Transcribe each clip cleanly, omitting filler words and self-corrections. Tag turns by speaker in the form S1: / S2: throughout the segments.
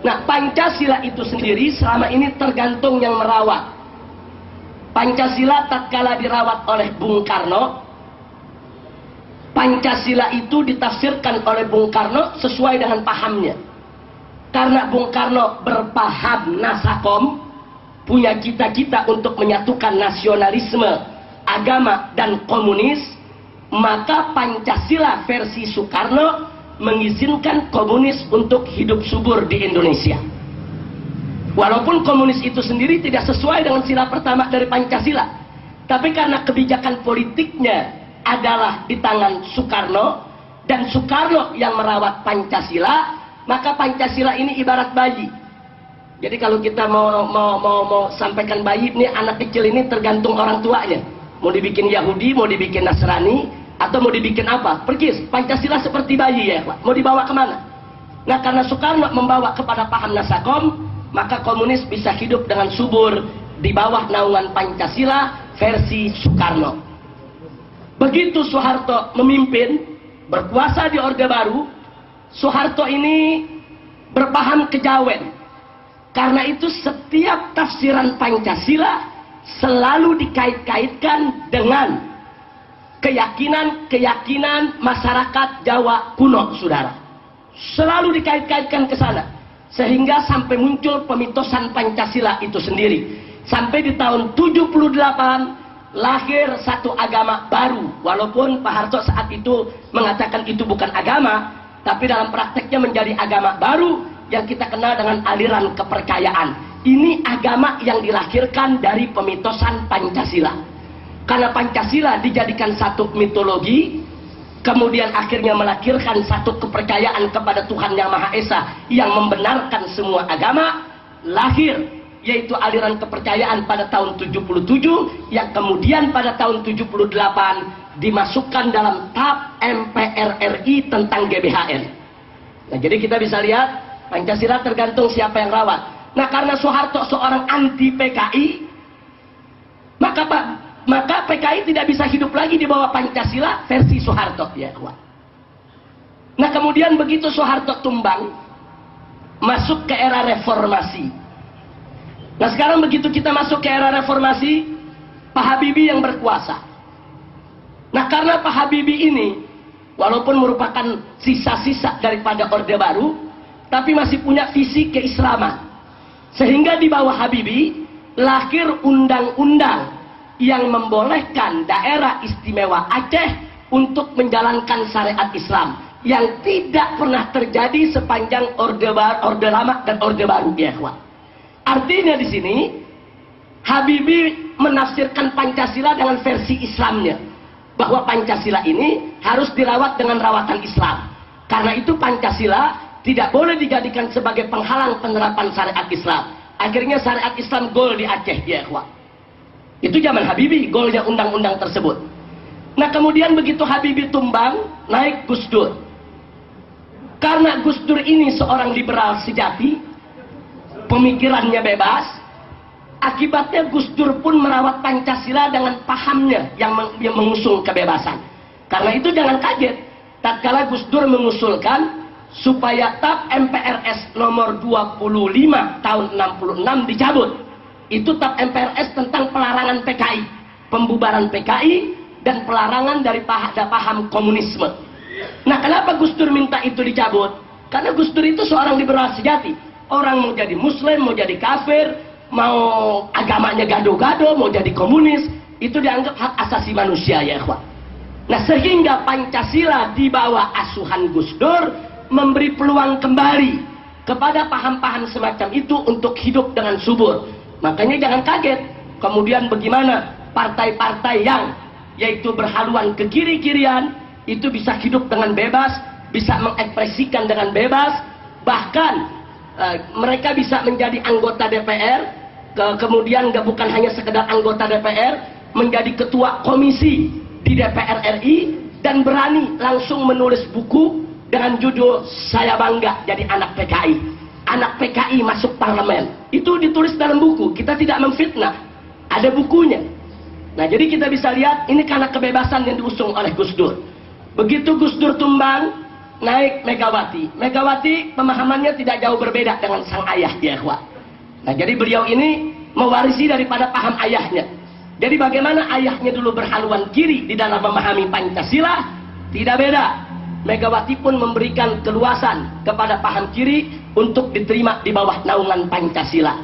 S1: Nah, Pancasila itu sendiri selama ini tergantung yang merawat. Pancasila tatkala dirawat oleh Bung Karno, Pancasila itu ditafsirkan oleh Bung Karno sesuai dengan pahamnya. Karena Bung Karno berpaham nasakom, punya cita-cita untuk menyatukan nasionalisme, agama, dan komunis, maka Pancasila versi Soekarno mengizinkan komunis untuk hidup subur di Indonesia. Walaupun komunis itu sendiri tidak sesuai dengan sila pertama dari Pancasila, tapi karena kebijakan politiknya adalah di tangan Soekarno, dan Soekarno yang merawat Pancasila, maka Pancasila ini ibarat bayi. Jadi kalau kita mau sampaikan bayi, ini anak kecil ini tergantung orang tuanya. Mau dibikin Yahudi, mau dibikin Nasrani, atau mau dibikin apa? Pergi, Pancasila seperti bayi ya Pak. Mau dibawa kemana? Nah, karena Soekarno membawa kepada paham nasakom, maka komunis bisa hidup dengan subur di bawah naungan Pancasila versi Soekarno. Begitu Soeharto memimpin, berkuasa di Orde Baru, Soeharto ini berpaham kejawen. Karena itu setiap tafsiran Pancasila selalu dikait-kaitkan dengan keyakinan masyarakat Jawa kuno, saudara. Selalu dikait-kaitkan ke sana. Sehingga sampai muncul pemitosan Pancasila itu sendiri. Sampai di tahun 78 lahir satu agama baru. Walaupun Pak Harto saat itu mengatakan itu bukan agama, tapi dalam prakteknya menjadi agama baru yang kita kenal dengan aliran kepercayaan. Ini agama yang dilahirkan dari pemitosan Pancasila. Karena Pancasila dijadikan satu mitologi, kemudian akhirnya melahirkan satu kepercayaan kepada Tuhan Yang Maha Esa yang membenarkan semua agama, lahir yaitu aliran kepercayaan pada tahun 77 yang kemudian pada tahun 78 dimasukkan dalam TAP MPR RI tentang GBHN. Nah, jadi kita bisa lihat Pancasila tergantung siapa yang rawat. Nah, karena Soeharto seorang anti PKI, maka PKI tidak bisa hidup lagi di bawah Pancasila versi Soeharto ya kawan. Nah, kemudian begitu Soeharto tumbang, masuk ke era reformasi. Nah, sekarang begitu kita masuk ke era reformasi, Pak Habibie yang berkuasa. Nah, karena Pak Habibie ini walaupun merupakan sisa-sisa daripada Orde Baru, tapi masih punya visi keislaman. Sehingga di bawah Habibie lahir undang-undang yang membolehkan daerah istimewa Aceh untuk menjalankan syariat Islam yang tidak pernah terjadi sepanjang Orde Lama dan Orde Baru ya kawan. Artinya di sini Habibie menafsirkan Pancasila dengan versi Islamnya, bahwa Pancasila ini harus dirawat dengan rawatan Islam. Karena itu Pancasila tidak boleh dijadikan sebagai penghalang penerapan syariat Islam. Akhirnya syariat Islam gol di Aceh ya kawan. Itu zaman Habibie golnya undang-undang tersebut. Nah, kemudian begitu Habibie tumbang, naik Gus Dur. Karena Gus Dur ini seorang liberal sejati, pemikirannya bebas, akibatnya Gus Dur pun merawat Pancasila dengan pahamnya yang mengusung kebebasan. Karena itu jangan kaget tatkala Gus Dur mengusulkan supaya TAP MPRS nomor 25 tahun 66 dicabut. Itu TAP MPRS tentang pelarangan PKI, pembubaran PKI dan pelarangan dari paham komunisme. Nah, kenapa Gus Dur minta itu dicabut? Karena Gus Dur itu seorang liberal sejati. Orang mau jadi muslim, mau jadi kafir, mau agamanya gado-gado, mau jadi komunis, itu dianggap hak asasi manusia ya ikhwan. Nah, sehingga Pancasila di bawah asuhan Gus Dur memberi peluang kembali kepada paham-paham semacam itu untuk hidup dengan subur. Makanya jangan kaget kemudian bagaimana partai-partai yang yaitu berhaluan ke kiri-kirian itu bisa hidup dengan bebas, bisa mengekspresikan dengan bebas, bahkan mereka bisa menjadi anggota DPR, kemudian bukan hanya sekedar anggota DPR, menjadi ketua komisi di DPR RI dan berani langsung menulis buku dengan judul "Saya Bangga Jadi Anak PKI". Anak PKI masuk parlemen. Itu ditulis dalam buku. Kita tidak memfitnah. Ada bukunya. Nah, jadi kita bisa lihat ini karena kebebasan yang diusung oleh Gus Dur. Begitu Gus Dur tumbang, naik Megawati. Megawati pemahamannya tidak jauh berbeda dengan sang ayah ya ikhwah. Nah, jadi beliau ini mewarisi daripada paham ayahnya. Jadi bagaimana ayahnya dulu berhaluan kiri di dalam memahami Pancasila, tidak beda. Megawati pun memberikan keluasan kepada paham kiri untuk diterima di bawah naungan Pancasila.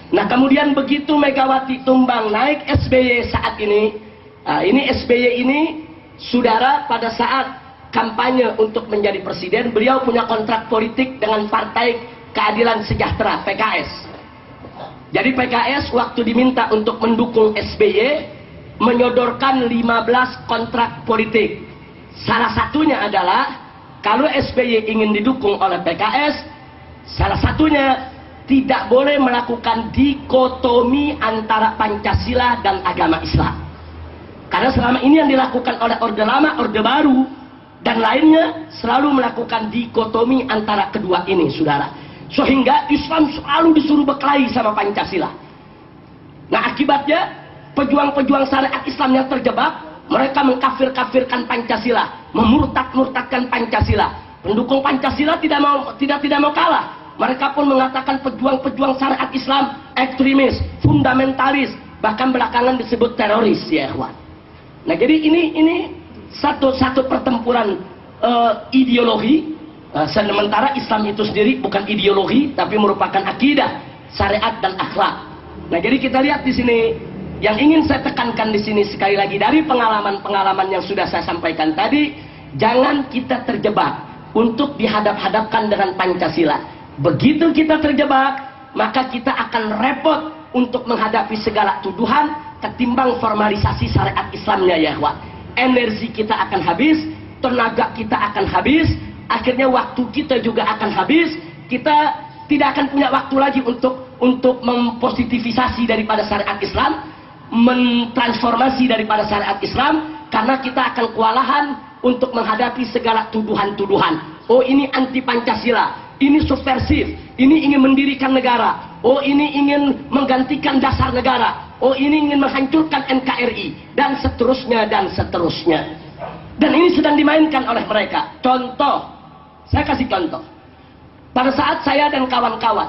S1: Nah, kemudian begitu Megawati tumbang naik SBY saat ini, ini SBY ini, saudara, pada saat kampanye untuk menjadi presiden, beliau punya kontrak politik dengan Partai Keadilan Sejahtera, PKS. Jadi PKS waktu diminta untuk mendukung SBY, menyodorkan 15 kontrak politik. Salah satunya adalah, kalau SBY ingin didukung oleh PKS, salah satunya tidak boleh melakukan dikotomi antara Pancasila dan agama Islam. Karena selama ini yang dilakukan oleh Orde Lama, Orde Baru, dan lainnya selalu melakukan dikotomi antara kedua ini, saudara. Sehingga Islam selalu disuruh berkelahi sama Pancasila. Nah, akibatnya pejuang-pejuang syariat Islam yang terjebak, mereka mengkafir-kafirkan Pancasila, memurtad-murtadkan Pancasila. Pendukung Pancasila tidak mau kalah. Mereka pun mengatakan pejuang-pejuang syariat Islam ekstremis, fundamentalis, bahkan belakangan disebut teroris ya ikhwan. Nah, jadi ini satu pertempuran ideologi. Sementara Islam itu sendiri bukan ideologi, tapi merupakan akidah, syariat dan akhlak. Nah, jadi kita lihat di sini, yang ingin saya tekankan di sini sekali lagi dari pengalaman-pengalaman yang sudah saya sampaikan tadi, jangan kita terjebak untuk dihadap-hadapkan dengan Pancasila. Begitu kita terjebak, maka kita akan repot untuk menghadapi segala tuduhan ketimbang formalisasi syariat Islamnya ya ikhwan. Energi kita akan habis, tenaga kita akan habis, akhirnya waktu kita juga akan habis. Kita tidak akan punya waktu lagi untuk mempositivisasi daripada syariat Islam, mentransformasi daripada syariat Islam, karena kita akan kewalahan untuk menghadapi segala tuduhan-tuduhan. Oh, ini anti Pancasila, ini subversif, ini ingin mendirikan negara, oh ini ingin menggantikan dasar negara, oh ini ingin menghancurkan NKRI, dan seterusnya dan seterusnya. Dan ini sedang dimainkan oleh mereka. Contoh, saya kasih contoh. Pada saat saya dan kawan-kawan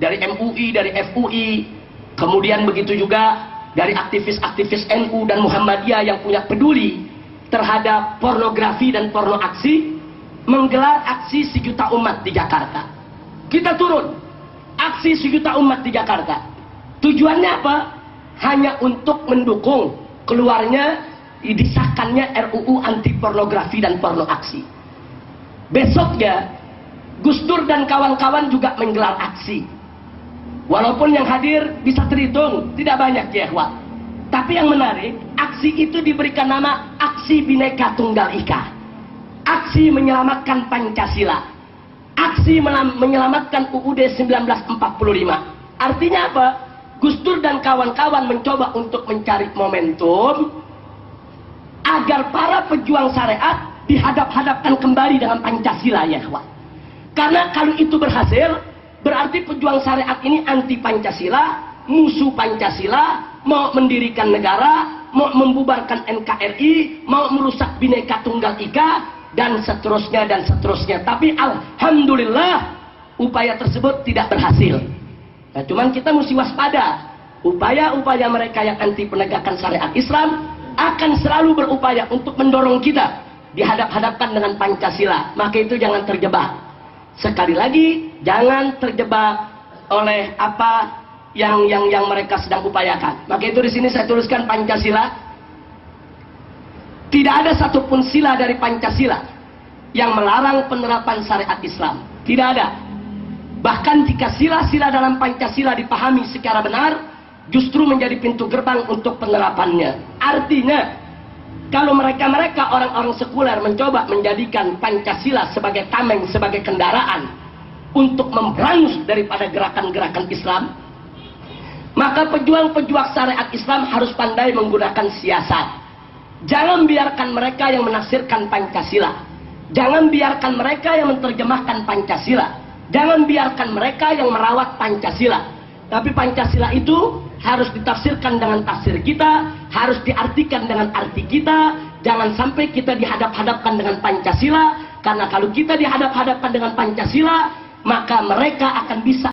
S1: dari MUI, dari FUI, kemudian begitu juga dari aktivis-aktivis NU dan Muhammadiyah yang punya peduli terhadap pornografi dan porno aksi, menggelar aksi 1 juta umat di Jakarta. Kita turun, aksi 1 juta umat di Jakarta. Tujuannya apa? Hanya untuk mendukung keluarnya, disahkannya RUU anti pornografi dan porno aksi. Besoknya Gus Dur dan kawan-kawan juga menggelar aksi. Walaupun yang hadir bisa terhitung tidak banyak ya ikhwan. Tapi yang menarik, aksi itu diberikan nama Aksi Bhinneka Tunggal Ika, aksi menyelamatkan Pancasila, aksi menyelamatkan UUD 1945. Artinya apa? Gus Dur dan kawan-kawan mencoba untuk mencari momentum agar para pejuang syariat dihadap-hadapkan kembali dengan Pancasila ya ikhwan. Karena kalau itu berhasil, berarti pejuang syariat ini anti Pancasila, musuh Pancasila, mau mendirikan negara, mau membubarkan NKRI, mau merusak Bhinneka Tunggal Ika, dan seterusnya dan seterusnya. Tapi alhamdulillah upaya tersebut tidak berhasil. Nah, cuman kita mesti waspada. Upaya-upaya mereka yang anti penegakan syariat Islam akan selalu berupaya untuk mendorong kita dihadap-hadapkan dengan Pancasila. Maka itu jangan terjebak. Sekali lagi, jangan terjebak oleh apa yang mereka sedang upayakan. Maka itu di sini saya tuliskan Pancasila. Tidak ada satupun sila dari Pancasila yang melarang penerapan syariat Islam. Tidak ada. Bahkan jika sila-sila dalam Pancasila dipahami secara benar, justru menjadi pintu gerbang untuk penerapannya. Artinya, kalau mereka orang-orang sekuler mencoba menjadikan Pancasila sebagai tameng, sebagai kendaraan untuk memberangus daripada gerakan-gerakan Islam, maka pejuang-pejuang syariat Islam harus pandai menggunakan siasat. Jangan biarkan mereka yang menafsirkan Pancasila. Jangan biarkan mereka yang menerjemahkan Pancasila. Jangan biarkan mereka yang merawat Pancasila. Tapi Pancasila itu harus ditafsirkan dengan tafsir kita, harus diartikan dengan arti kita. Jangan sampai kita dihadap-hadapkan dengan Pancasila, Karena kalau kita dihadap-hadapan dengan Pancasila, maka mereka akan bisa